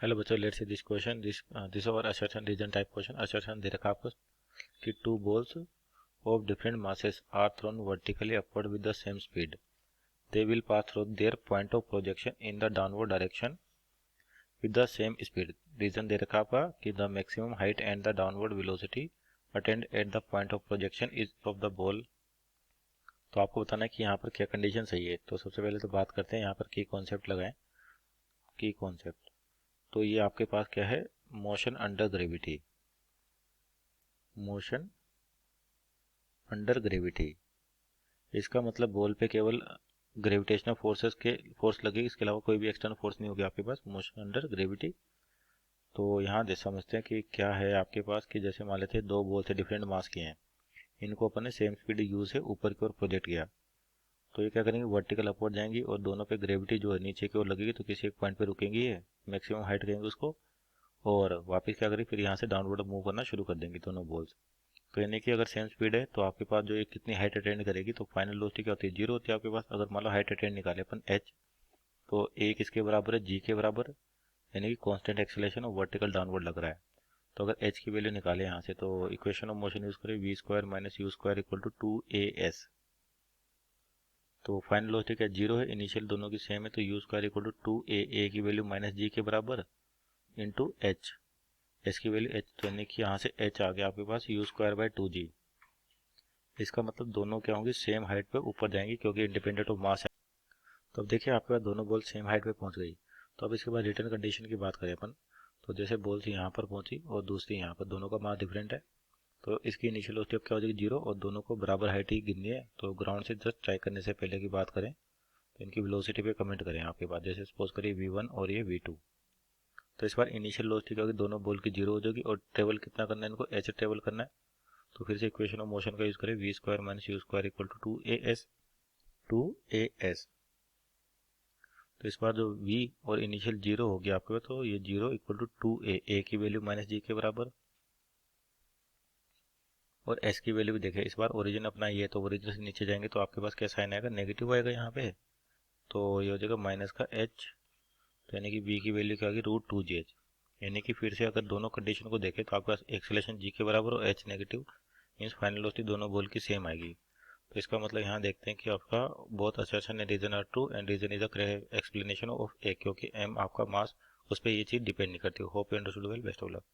Hello बच्चों, let's see this question. This our assertion reason type question. assertion दे रखा आपको कि two balls of different masses are thrown vertically upward with the same speed. They will pass through their point of projection in the downward direction with the same speed. Reason दे रखा आपका कि the maximum height and the downward velocity attend at the point of projection is of the ball. तो आपको बताना है कि यहाँ पर क्या कंडीशन सही है. तो सबसे पहले तो बात करते हैं यहाँ पर की कॉन्सेप्ट लगाएं. की कॉन्सेप्ट तो ये आपके पास क्या है, motion under gravity. Motion under gravity, इसका मतलब बॉल पे केवल ग्रेविटेशनल फोर्सेस के फोर्स लगेगी, इसके अलावा कोई भी एक्सटर्नल फोर्स नहीं होगी आपके पास. Motion under gravity. तो यहाँ दे समझते हैं कि क्या है आपके पास कि जैसे मान लेते हैं दो बॉल से डिफरेंट मास के हैं, इनको अपन ने सेम स्पीड यू से ऊपर की ओर प्रोजेक्ट किया. तो ये क्या करेंगे, वर्टिकल अपवर्ड जाएंगी और दोनों पे ग्रेविटी जो है नीचे की ओर लगेगी, तो किसी एक पॉइंट पे रुकेंगी, ये मैक्सिमम हाइट करेंगे उसको, और वापस क्या करेंगे, फिर यहाँ से डाउनवर्ड मूव करना शुरू कर देंगे दोनों बॉल्स. तो यानी कि अगर सेम स्पीड है तो आपके पास जो एक कितनी हाइट अटेंड करेगी, तो फाइनल वेलोसिटी क्या होती है, जीरो होती है आपके पास. अगर मान लो हाइट अटेंड निकाले अपन एच, तो ए किसके बराबर है, जी के बराबर, यानी कि कांस्टेंट एक्सेलरेशन और वर्टिकल डाउनवर्ड लग रहा है. तो अगर एच की वैल्यू निकाले यहाँ से, तो इक्वेशन ऑफ मोशन यूज करें v square minus u square equal to 2as. तो फाइनल वेलोसिटी क्या जीरो है, इनिशियल दोनों की सेम है, तो you square equal to 2a की वैल्यू माइनस जी के बराबर इंटू एच. एच की वैल्यू एच, तो यानी कि यहाँ से एच आ गया आपके पास यू स्क्वायर बाई 2g. इसका मतलब दोनों क्या होंगी, सेम हाइट पे ऊपर जाएंगी क्योंकि इंडिपेंडेंट ऑफ मास है. तो अब देखिए आपके पास दोनों बॉल सेम हाइट पे पहुंच गई. तो अब इसके बाद रिटर्न कंडीशन की बात करें अपन, तो जैसे बॉल थी यहाँ पर पहुंची और दूसरी यहाँ पर, दोनों का मास डिफरेंट है, तो इसकी इनिशियल वेलोसिटी अब क्या हो जाएगी, जीरो, और दोनों को बराबर हाइट ही गिननी है. तो ग्राउंड से जस्ट ट्राई करने से पहले की बात करें, तो इनकी वेलोसिटी पे कमेंट करें आपके पास. जैसे सपोज करिए v1 और ये v2. तो इस बार इनिशियल वेलोसिटी क्या होगी, दोनों बॉल की जीरो हो जाएगी, और ट्रेवल कितना करना है इनको, एच ट्रेवल करना है. तो फिर से इक्वेशन ऑफ मोशन का यूज करें, v square minus u square equal to 2as. तो इस बार जो v और इनिशियल जीरो हो गया आपके पास, तो ये जीरो इक्वल टू 2a की वैल्यू माइनस जी के बराबर, और s की वैल्यू भी देखें. इस बार ओरिजिन अपना ये, तो ओरिजिन से नीचे जाएंगे तो आपके पास क्या साइन आएगा, नेगेटिव आएगा यहाँ पे. तो ये हो जाएगा माइनस का h, तो यानी कि v की वैल्यू क्या होगी, √2gh. यानी कि फिर से अगर दोनों कंडीशन को देखें तो आपके पास एक्सेलरेशन g के बराबर और h negative, means final velocity दोनों बॉल की सेम आएगी. तो इसका मतलब यहाँ देखते हैं कि आपका बहुत असर्शन है, reason are true and reason is a explanation of A, क्योंकि एम आपका मास, उस पर ये चीज़ डिपेंड नहीं करती. Hope you understood well. Best of luck.